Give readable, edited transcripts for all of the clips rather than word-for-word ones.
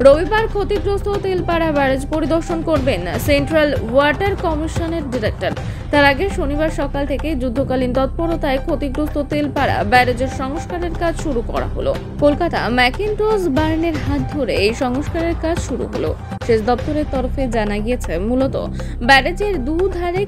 রবিবার ক্ষতিগ্রস্ত তেলপাড়া ব্যারেজ পরিদর্শন করবেন সেন্ট্রাল ওয়াটার কমিশনের ডিরেক্টর। তার আগে শনিবার সকাল থেকে যুদ্ধকালীন তৎপরতায় ক্ষতিগ্রস্ত তেলপাড়া ব্যারেজের সংস্কারের কাজ শুরু করা হলো। কলকাতা ম্যাকিন্টশ বার্নের হাত ধরে এই সংস্কারের কাজ শুরু হলো। সেচ দপ্তরের তরফে জানা গিয়েছে, মূলত ব্যারেজের দুধারে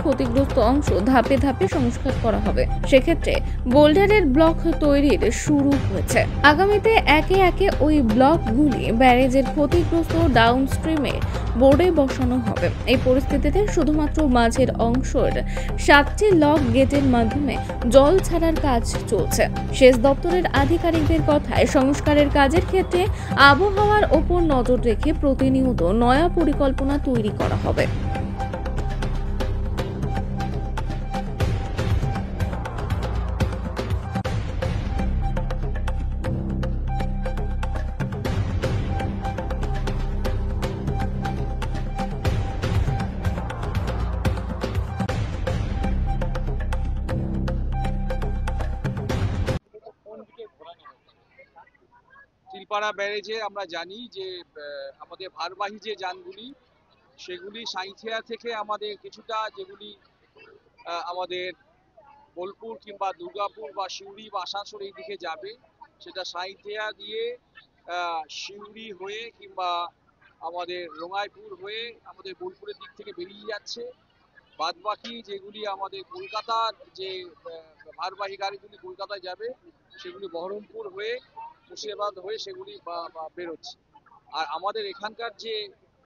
ক্ষতিগ্রস্ত অংশ ধাপে ধাপে সংস্কার করা হবে। সেক্ষেত্রে বোল্ডারের ব্লক তৈরির শুরু হয়েছে। আগামীতে একে একে ওই ব্লকগুলি ব্যারেজের ক্ষতিগ্রস্ত ডাউনস্ট্রিমে বোর্ডে বসানো হবে। এই পরিস্থিতিতে শুধুমাত্র মাঝের অংশের 7টি লক গেটের মাধ্যমে জল ছাড়ার কাজ চলছে। সেচ দপ্তরের আধিকারিকদের কথায়, সংস্কারের কাজের ক্ষেত্রে আবহাওয়ার ওপর নজর রেখে প্রতিনিয়ত নয়া পরিকল্পনা তৈরি করা হবে। তিলপাড়া ব্যারেজে আমরা জানি যে আমাদের ভারবাহী যে যানগুলি সেগুলি সাঁইথিয়া থেকে আমাদের কিছুটা, যেগুলি আমাদের বোলপুর কিংবা দুর্গাপুর বা সিউড়ি বা আসানসোল এই দিকে যাবে, সেটা সাঁইথিয়া দিয়ে সিউড়ি হয়ে কিংবা আমাদের রঙাইপুর হয়ে আমাদের বোলপুরের দিক থেকে বেরিয়ে যাচ্ছে। বাদবাকি যেগুলি আমাদের কলকাতার যে ভারবাহী গাড়িগুলি কলকাতায় যাবে, সেগুলি বহরমপুর হয়ে মুর্শিদাবাদ হয়ে সেগুলি বেরোচ্ছে। আর আমাদের এখানকার যে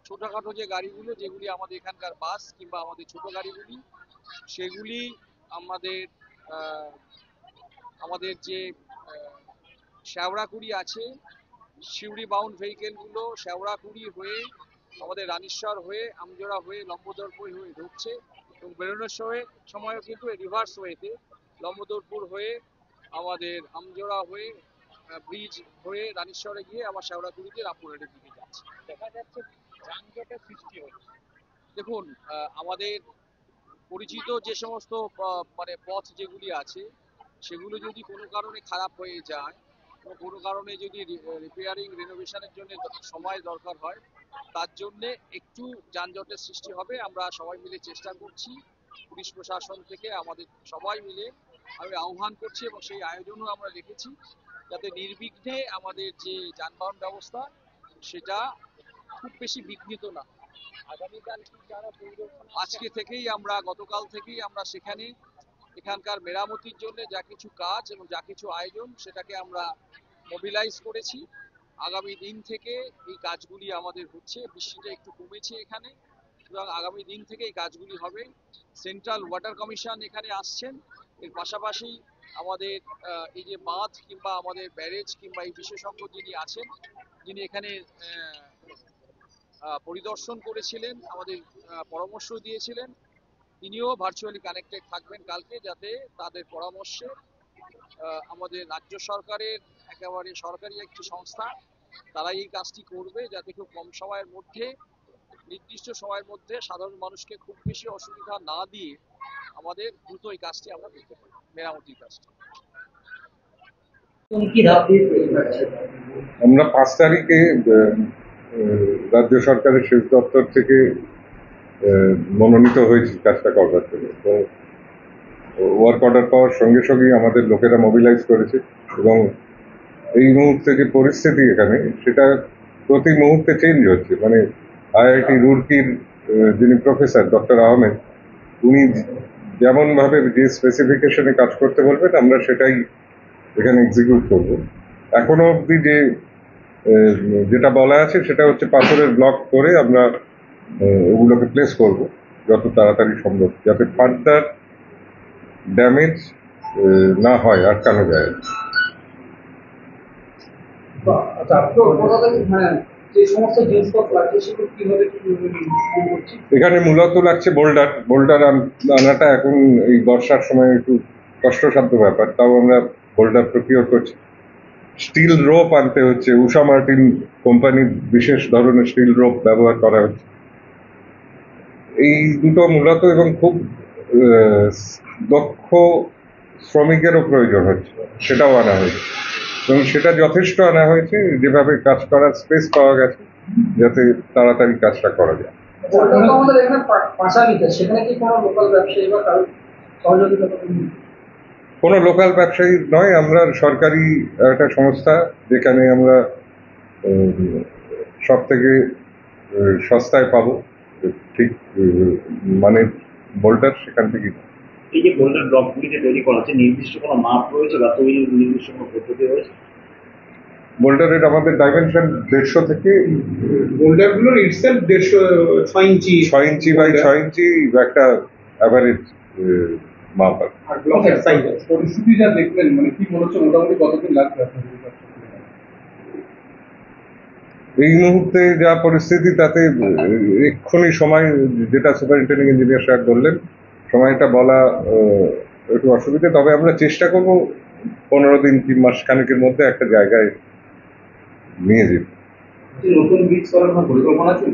ছোটখাটো যে গাড়িগুলো, যেগুলি আমাদের এখানকার বাস কিংবা আমাদের ছোট গাড়িগুলি, সেগুলি আমাদের যে শেওড়াকুড়ি আছে, সিউড়ি বাউন্ড ভেহিকেলগুলো শেওড়াকুড়ি হয়ে আমাদের রানীশ্বর হয়ে আমজোড়া হয়ে লম্বদরপুর হয়ে ঢুকছে, এবং বেরোনোর সময়ও কিন্তু রিভার্স ওয়েতে লম্বদরপুর হয়ে আমাদের আমজোড়া হয়ে ব্রিজ হয়ে রানীশ্বরে গিয়ে আবার শেওড়াকুড়িতে রামপুরহাটের দিকে যাচ্ছে। দেখা যাচ্ছে যানজটের সৃষ্টি হচ্ছে। দেখুন, আমাদের পরিচিত যে সমস্ত পথ যেগুলি আছে, সেগুলো যদি কোনো কারণে খারাপ হয়ে যায়, কোনো কারণে যদি রিপেয়ারিং রিনোভেশনের জন্য সময় দরকার হয়, তার জন্য একটু যানজটের সৃষ্টি হবে। আমরা সবাই মিলে চেষ্টা করছি, পুলিশ প্রশাসন থেকে আমাদের সবাই মিলে আমি আহ্বান করছি এবং সেই আয়োজনও আমরা রেখেছি, যাতে নির্বিঘ্নে আমাদের যে যানবাহন ব্যবস্থা সেটা খুব বেশি বিঘ্নিত না। আগামীকাল যারা পরিদর্শন, গতকাল থেকেই আমরা সেখানে এখানকার মেরামতির জন্য যা কিছু কাজ এবং যা কিছু আয়োজন, সেটাকে আমরা মোবিলাইজ করেছি। আগামী দিন থেকে এই কাজগুলি আমাদের হচ্ছে। বৃষ্টিটা একটু কমেছে এখানে, সুতরাং আগামী দিন থেকে এই কাজগুলি হবে। সেন্ট্রাল ওয়াটার কমিশন এখানে আসছেন। এর পাশাপাশি আমাদের এই যে বাঁধ কিংবা আমাদের ব্যারেজ কিংবা এই বিশেষজ্ঞ যিনি আছেন, যিনি এখানে পরিদর্শন করেছিলেন, আমাদের পরামর্শ দিয়েছিলেন, তিনিও ভার্চুয়ালি কানেক্টেড থাকবেন কালকে, যাতে তাদের পরামর্শে আমাদের রাজ্য সরকারের একেবারে সরকারি একটি সংস্থা, তারা এই কাজটি করবে, যাতে খুব কম সময়ের মধ্যে, নির্দিষ্ট সময়ের মধ্যে সাধারণ মানুষকে খুব বেশি অসুবিধা না দিয়ে আমাদের দ্রুত এই কাজটি আমরা করতে পারি, মেরামতির কাজটি। আমরা 5 তারিখে রাজ্য সরকারের সেচ দপ্তর থেকে মনোনীত হয়েছি কাজটা করবার জন্য। তো ওয়ার্ক অর্ডার পাওয়ার সঙ্গে সঙ্গেই আমাদের লোকেরা মোবিলাইজ করেছে, এবং এই মুহূর্তে যে পরিস্থিতি এখানে, সেটা প্রতি মুহূর্তে চেঞ্জ হচ্ছে। মানে IIT রুড়কির যিনি প্রফেসর ডক্টর আহমেদ, উনি যেমনভাবে যে স্পেসিফিকেশনে কাজ করতে বলবেন, আমরা সেটাই এখানে এক্সিকিউট করব। এখনো অবধি যেটা বলা আছে সেটা হচ্ছে পাথরের ব্লক করে আমরা ওগুলোকে প্লেস করব যত তাড়াতাড়ি সম্ভব, যাতে ফার্দার ড্যামেজ না হয়, আটকানো যায়। এখানে মূলত লাগছে বোল্ডার আনাটা এখন এই বর্ষার সময় একটু কষ্টসাধ্য ব্যাপার, তাও আমরা বোল্ডার প্রকিওর করছি। স্টিল রোপ আনতে হচ্ছে, উষা মার্টিন কোম্পানির বিশেষ ধরনের স্টিল রোপ ব্যবহার করা হচ্ছে। এই দুটো মূলত, এবং খুব দক্ষ শ্রমিকেরও প্রয়োজন হচ্ছে, সেটাও আনা হয়েছে এবং সেটা যথেষ্ট আনা হয়েছে, যেভাবে কাজ করার স্পেস পাওয়া গেছে যাতে তাড়াতাড়ি কাজটা করা যায়। আমাদের এখানে পাশালিতে সেখানে কি কোনো লোকাল ব্যবসায়ী বা কারো সহযোগিতা পাবেন? কোনো লোকাল ব্যবসায়ী নয়, আমরা সরকারি একটা সংস্থা যেখানে আমরা সব থেকে সস্তায় পাবো ঠিক মানে বোল্টার, সেখান থেকে। এই যে বোল্টার ব্লকগুলি যে তৈরি করা হচ্ছে, নির্দিষ্ট কোনো মাপ রয়েছে বা তৈরির নির্দিষ্ট কোনো পদ্ধতি রয়েছে? বোল্টারের আমাদের ডাইমেনশন 150 থেকে বোল্ডারগুলোর ইটসেলফ 6 ইঞ্চি 6 ইঞ্চি বাই 6 ইঞ্চি একটা অ্যাভারেজ মাপ আছে। আর ব্লকের সাইজ আছে। পরিস্থিতি যা দেখলেন, মানে কি মনে হচ্ছে মোটামুটি কতদিন লাগবে আপনাদের? এই মুহূর্তে যা পরিস্থিতি তাতে এক্ষুনি সময়, যেটা সুপারিনটেন্ডিং ইঞ্জিনিয়ার সাহেব বললেন, সময়টা বলা একটু অসুবিধা, তবে আমরা চেষ্টা করব 15 দিন 3 মাস খানেকের মধ্যে একটা জায়গায় নিয়ে যেতে। নতুন ব্রিজ করার কোনো পরিকল্পনা আছে?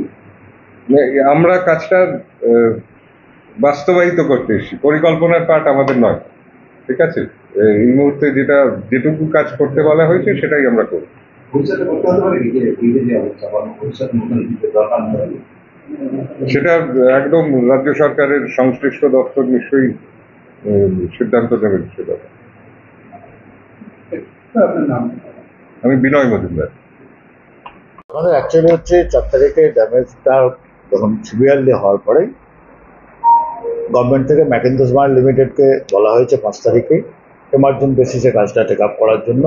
আমরা কাজটা বাস্তবায়িত করতে এসেছি, পরিকল্পনার পার্ট আমাদের নয়, ঠিক আছে? এই মুহূর্তে যেটুকু কাজ করতে বলা হয়েছে সেটাই আমরা করব। ভবিষ্যতে করতে হতে পারে যে অবস্থা বা ভবিষ্যতে নতুন ব্রিজের দরকার নেই, সেটা একদম রাজ্য সরকারের সংশ্লিষ্ট দপ্তর নিশ্চয়ই সিদ্ধান্ত নেবেন সেটা। আপনার নাম? আমি বিনয় মজুমদার। আমাদের অ্যাকচুয়ালি হচ্ছে 4 তারিখে ড্যামেজটা যখন সিভিয়ারলি হওয়ার পরে গভর্নমেন্ট থেকে ম্যাকিন্টশ বার্ন লিমিটেডকে বলা হয়েছে 5 তারিখে এমার্জেন্সি বেসিসে কাজটা টেক আপ করার জন্য।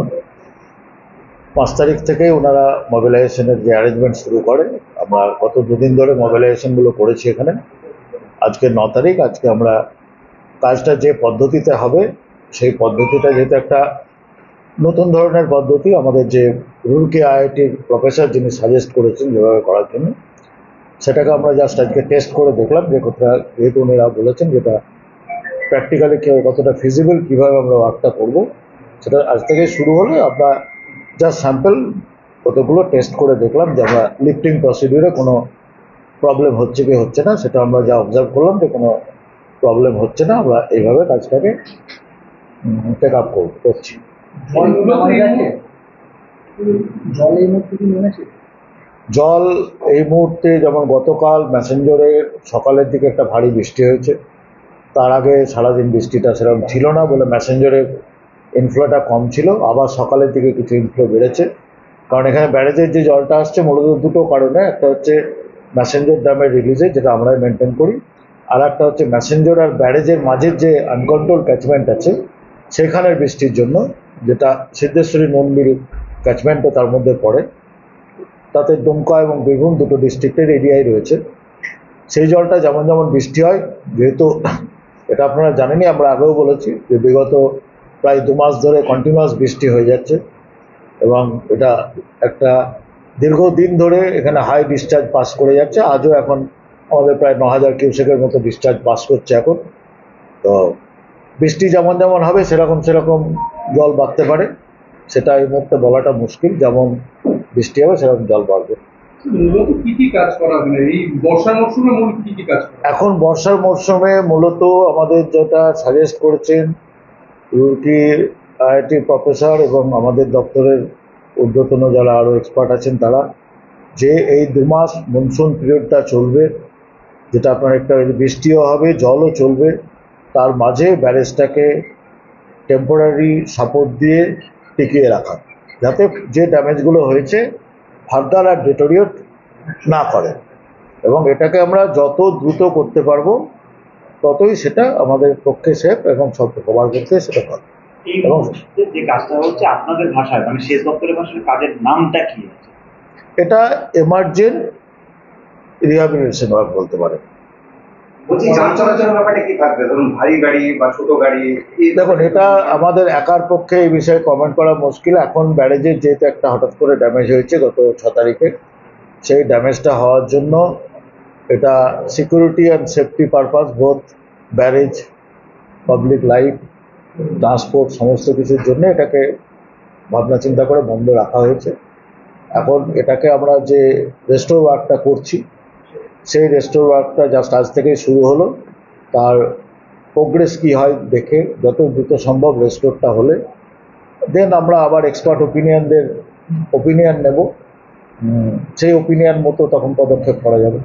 5 তারিখ থেকেই ওনারা মোবিলাইজেশনের যে অ্যারেঞ্জমেন্ট শুরু করে। আমরা গত 2 দিন ধরে মোবিলাইজেশনগুলো করেছি এখানে। আজকে 9 তারিখ, আজকে আমরা কাজটা যে পদ্ধতিতে হবে সেই পদ্ধতিটা যেহেতু একটা নতুন ধরনের পদ্ধতি, আমাদের যে রুরকি আইআইটির প্রফেসর যিনি সাজেস্ট করেছেন যেভাবে করার জন্য, সেটাকে আমরা জাস্ট আজকে টেস্ট করে দেখলাম যে কতটা, যেহেতু উনিরা বলেছেন যেটা প্র্যাকটিক্যালি কতটা ফিজিবল, কীভাবে আমরা ওয়ার্কটা করবো, সেটা আজ থেকে শুরু হলে আমরা জাস্ট স্যাম্পল কতগুলো টেস্ট করে দেখলাম যে আমরা লিফটিং প্রসিডিউরে কোনো প্রবলেম হচ্ছে কি হচ্ছে না, সেটা আমরা যা অবজার্ভ করলাম যে কোনো প্রবলেম হচ্ছে না। আমরা এইভাবে কাজটাকে টেক আপ করছি। জল এই মুহূর্তে যেমন গতকাল ম্যাসেঞ্জরে সকালের দিকে একটা ভারী বৃষ্টি হয়েছে, তার আগে সারাদিন বৃষ্টিটা সেরকম ছিল না বলে ম্যাসেঞ্জরের ইনফ্লোটা কম ছিল। আবার সকালের দিকে কিছু ইনফ্লো বেড়েছে, কারণ এখানে ব্যারেজের যে জলটা আসছে মূলত দুটো কারণে, একটা হচ্ছে ম্যাসেঞ্জর ড্যামের রিলিজে, যেটা আমরাই মেনটেন করি, আর একটা হচ্ছে ম্যাসেঞ্জর আর ব্যারেজের মাঝের যে আনকন্ট্রোল ক্যাচমেন্ট আছে সেখানের বৃষ্টির জন্য, যেটা সিদ্ধেশ্বরী নুনবিল ক্যাচমেন্টও তার মধ্যে পড়ে, তাতে দুমকা এবং বীরভূম দুটো ডিস্ট্রিক্টের এরিয়ায় রয়েছে। সেই জলটা যেমন যেমন বৃষ্টি হয়, যেহেতু এটা আপনারা জানেনই, আমরা আগেও বলেছি যে বিগত প্রায় 2 মাস ধরে কন্টিনিউয়াস বৃষ্টি হয়ে যাচ্ছে এবং এটা একটা দীর্ঘদিন ধরে এখানে হাই ডিসচার্জ পাস করে যাচ্ছে। আজও এখন আমাদের প্রায় 9000 কিউসেকের মতো ডিসচার্জ পাস করছে এখন। তো বৃষ্টি যেমন যেমন হবে সেরকম সেরকম জল বাড়তে পারে, সেটা এই মুহূর্তে বলাটা মুশকিল। যেমন বৃষ্টি হবে সেরকম জল বাড়বে। মূলত কি কি কাজ করা হবে এই বর্ষার মরশুমে? মূল কি কি কাজ করা? এখন বর্ষার মরশুমে মূলত আমাদের যেটা সাজেস্ট করেছেন রুরকি আইআইটি প্রফেসর এবং আমাদের দপ্তরের ঊর্ধ্বতন যারা আরও এক্সপার্ট আছেন তারা, যে এই 2 মাস মনসুন পিরিয়ডটা চলবে, যেটা আপনার একটা বৃষ্টিও হবে জলও চলবে, তার মাঝে ব্যারেজটাকে টেম্পোরারি সাপোর্ট দিয়ে টিকিয়ে রাখা, যাতে যে ড্যামেজগুলো হয়েছে ফার্দার আর ডিটোরিয়েট না করে, এবং এটাকে আমরা যত দ্রুত করতে পারবো ততই সেটা আমাদের পক্ষে সেফ এবং সব কভার করতে সেটা ভালো। এবং যে কাজটা হচ্ছে আপনাদের ভাষায়, মানে সেচ দপ্তরের ভাষায় কাজের নামটা কি আছে? এটা এমার্জেন্ট রিহ্যাবিলিটেশন ওয়ার্ক বলতে পারে। বলছি যান চলাচলের ব্যাপারে কি থাকবে, ধরুন ভারী গাড়ি বা ছোট গাড়ি? দেখুন, এটা আমাদের একার পক্ষে এই বিষয়ে কমেন্ট করা মুশকিল। এখন ব্যারেজের যেহেতু একটা হঠাৎ করে ড্যামেজ হয়েছে গত 6 তারিখে, সেই ড্যামেজটা হওয়ার জন্য এটা security and safety purpose, both barrage, public life, transport, সমস্ত কিছুর জন্য এটাকে ভাবনা চিন্তা করে বন্ধ রাখা হয়েছে। এখন এটাকে আমরা যে রেস্টোর ওয়ার্কটা করছি, সেই রেস্টোর ওয়ার্কটা জাস্ট আজ থেকেই শুরু হলো। তার প্রোগ্রেস কী হয় দেখে যত দ্রুত সম্ভব রেস্টোরটা হলে দেন আমরা আবার এক্সপার্ট ওপিনিয়ন নেব, সেই ওপিনিয়ন মতো তখন পদক্ষেপ করা যাবে।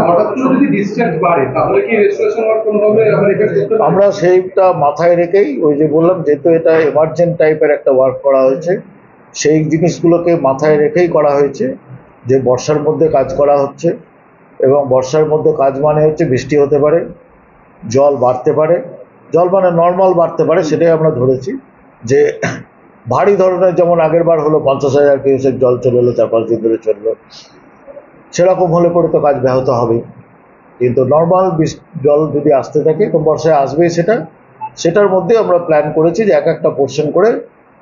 হঠাৎ করে যদি ডিসচার্জ বাড়ে তাহলে কি রেস্টোরেশন ওয়ার্ক কোনোভাবে আবার এফেক্ট করতে পারে? আমরা সেইটা মাথায় রেখেই ওই যে বললাম, যেহেতু এটা এমার্জেন্ট টাইপের একটা ওয়ার্ক করা হয়েছে, সেই জিনিসগুলোকে মাথায় রেখেই করা হয়েছে যে বর্ষার মধ্যে কাজ করা হচ্ছে, এবং বর্ষার মধ্যে কাজ মানে হচ্ছে বৃষ্টি হতে পারে, জল বাড়তে পারে, জল মানে নর্মাল বাড়তে পারে, সেটাই আমরা ধরেছি। যে ভারী ধরনের যেমন আগের বার হলো 50,000 কিউসেক জল চলে এলো, 4-5 দিন ধরে চললো, সেরকম হলে পরে তো কাজ ব্যাহত হবেই। কিন্তু নর্মাল জল যদি আসতে থাকে তো বর্ষায় আসবেই, সেটার মধ্যে আমরা প্ল্যান করেছি যে একটা পোর্শন করে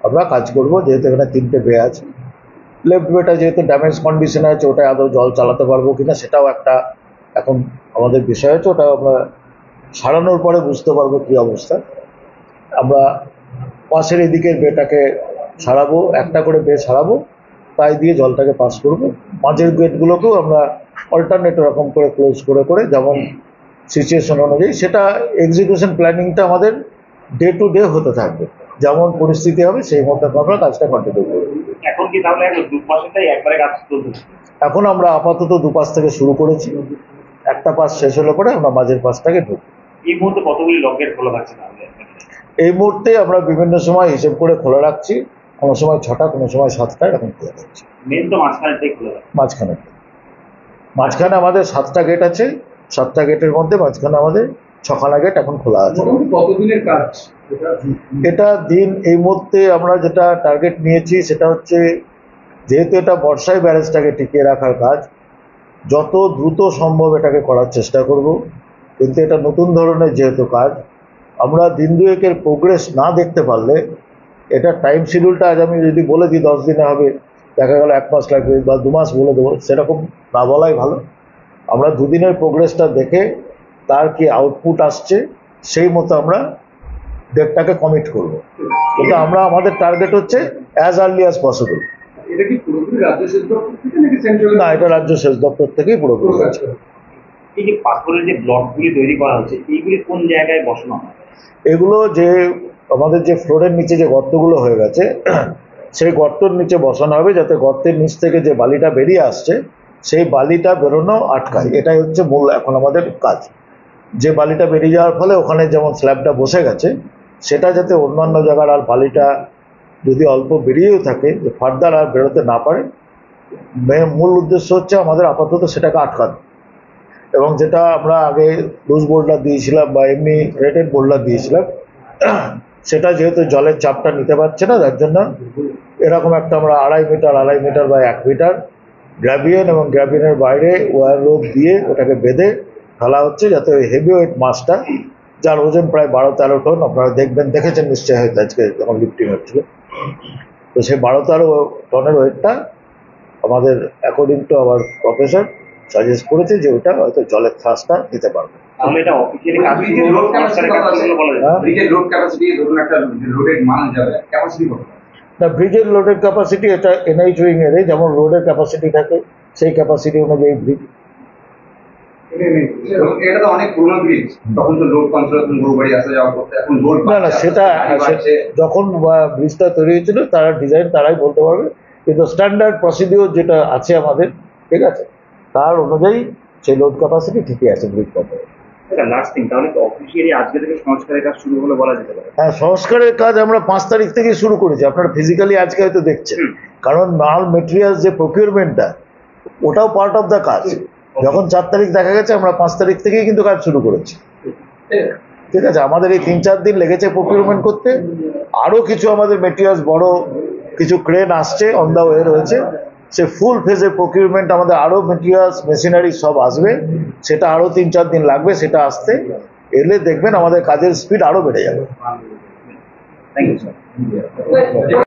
আমরা কাজ করব। যেহেতু এখানে 3টে বে আছে, লেফট বেটা যেহেতু ড্যামেজ কন্ডিশনে আছে, ওটাই আদৌ জল চালাতে পারবো কিনা সেটাও একটা এখন আমাদের বিষয় আছে। ওটা আমরা সারানোর পরে বুঝতে পারবো কী অবস্থা। আমরা পাশের এদিকের বেটাকে সারাবো, একটা করে বে সারাবো, তাই দিয়ে জলটাকে পাস করব। মাঝের গেটগুলোকেও আমরা অল্টারনেট রকম করে ক্লোজ করে যেমন সিচুয়েশন অনুযায়ী, সেটা এক্সিকিউশন প্ল্যানিংটা আমাদের ডে টু ডে হতে থাকবে, যেমন পরিস্থিতি হবে সেই মতো আমরা কাজটা কন্টিনিউ করব। এখন কি তাহলে দুপাশটাই একবারে কাজ চলছে? এখন আমরা আপাতত দুপাশ থেকে শুরু করেছি, একটা পাশ শেষ হলে পরে আমরা মাঝের পাশটাকে ঢুকবো। এই মুহূর্তে কতগুলি লকেট খোলা থাকছে তাহলে? এই মুহূর্তে আমরা বিভিন্ন সময় হিসেব করে খোলা রাখছি, কোনো সময় 6টা, কোনো সময় 7টা, এরকম খোলা রাখছি। মেন তো মাঝখানেটাই খোলা থাকে। মাঝখানে আমাদের 7টা গেট আছে, 7টা গেটের মধ্যে মাঝখানে আমাদের 6খানা গেট এখন খোলা আছে। কতদিনের কাজ এটা দিন এই মুহূর্তে আমরা যেটা টার্গেট নিয়েছি সেটা হচ্ছে, যেহেতু এটা বর্ষায় ব্যারেজটাকে টিকিয়ে রাখার কাজ, যত দ্রুত সম্ভব এটাকে করার চেষ্টা করব। কিন্তু এটা নতুন ধরনের যেহেতু কাজ, আমরা দিন দুয়েকের প্রোগ্রেস না দেখতে পারলে, এটা টাইম শিডিউলটা আজ আমি যদি বলে দিই 10 দিনে হবে, দেখা গেল 1 মাস লাগবে বা 2 মাস বলে দেবো, সেরকম না বলাই ভালো। আমরা 2 দিনের প্রোগ্রেসটা দেখে তার কি আউটপুট আসছে সেই মতো আমরা ডেটটাকে কমিট করব। কিন্তু আমাদের টার্গেট হচ্ছে অ্যাজ আর্লি অ্যাজ পসিবল। এটা কি পুরোপুরি রাজ্য সেচ দপ্তর থেকে নাকি সেন্ট্রাল? না, এটা রাজ্য সেচ দপ্তর থেকেই পুরোপুরি কাজ করে। এই যে পাথরের যে ব্লকগুলি তৈরি করা হচ্ছে, এইগুলি কোন জায়গায় বসানো হয়? এগুলো যে আমাদের যে ফ্লোরের নিচে যে গর্তগুলো হয়ে গেছে, সেই গর্তের নিচে বসানো হবে, যাতে গর্তের নিচ থেকে যে বালিটা বেরিয়ে আসছে সেই বালিটা বেরোনো আটকায়। এটাই হচ্ছে মূল এখন আমাদের কাজ। যে বালিটা বেরিয়ে যাওয়ার ফলে ওখানে যেমন স্ল্যাবটা বসে গেছে, সেটা যাতে অন্যান্য জায়গার আর বালিটা যদি অল্প বেরিয়েও থাকে, যে ফার্দার আর বেরোতে না পারে, মূল উদ্দেশ্য হচ্ছে আমাদের আপাতত সেটাকে আটকানো। এবং যেটা আমরা আগে লুজ বোল্ডার দিয়েছিলাম বা এমনি রেটেড বোল্ডার দিয়েছিলাম, সেটা যেহেতু জলের চাপটা নিতে পারছে না, যার জন্য এরকম একটা আমরা 2.5 মিটার বা 1 মিটার গ্র্যাবিয়ন এবং গ্র্যাবিয়নের বাইরে ওয়ার রোপ দিয়ে ওটাকে বেঁধে ফেলা হচ্ছে, যাতে ওই হেভি ওয়েট মাছটা, যার ওজন প্রায় 12-13 টন, আপনারা দেখেছেন নিশ্চয়ই হয়তো আজকে যখন লিফটিং হচ্ছিল, তো সেই 12-13 টনের ওয়েটটা আমাদের according to our professor suggest করেছে যে ওটা হয়তো জলের থ্রাসটা নিতে পারবে। তাহলে এটা অফিসিয়ালি কাজ শুরু হলো, সংস্কারের কাজ শুরু হলো বলা যায়। ব্রিজের লোড ক্যাপাসিটি ধরুন একটা লোডেড মাল যাবে, ক্যাপাসিটি কত? না, ব্রিজের লোডের ক্যাপাসিটি এটা এনএইচ উইং এর যেমন রোডের ক্যাপাসিটি থাকে, সেই ক্যাপাসিটি অনুযায়ী ব্রিজ। এটা তো অনেক পুরনো ব্রিজ, তখন তো লোড কনস্ট্রাকশন গরুবাড়ি আসা যাওয়া করতে, এখন লোড না, সেটা যখন ব্রিজটা তৈরি হয়েছিল তারা ডিজাইন তারাই বলতে পারবে, কিন্তু স্ট্যান্ডার্ড প্রসিডিওর যেটা আছে আমাদের, ঠিক আছে, তার অনুযায়ী সেই লোড ক্যাপাসিটি ঠিকই আছে ব্রিজটা। লাস্ট থিং, তাহলে তো অফিসিয়ালি আজকে থেকে সংস্কারের কাজ শুরু হলো বলা যেতে পারে? হ্যাঁ, সংস্কারের কাজ আমরা 5 তারিখ থেকে শুরু করেছি, আপনারা ফিজিক্যালি আজকে হয়তো দেখছেন, কারণ মাল মেটেরিয়ালস যে প্রকিউরমেন্টটা, ওটাও পার্ট অফ দ্য কাজ। যখন 4 তারিখ দেখা গেছে, আমরা 5 তারিখ থেকেই কিন্তু কাজ শুরু করেছি, ঠিক আছে। আমাদের এই 3-4 দিন লেগেছে প্রকিউরমেন্ট করতে, আরও কিছু আমাদের মেটেরিয়ালস, বড় কিছু ক্রেন আসছে, অন দ্য ওয়ে রয়েছে, সে ফুল ফেজে প্রকিউরমেন্ট, আমাদের আরও মেটেরিয়ালস মেশিনারি সব আসবে, সেটা আরও 3-4 দিন লাগবে। সেটা আসতে এলে দেখবেন আমাদের কাজের স্পিড আরও বেড়ে যাবে। Thank you sir.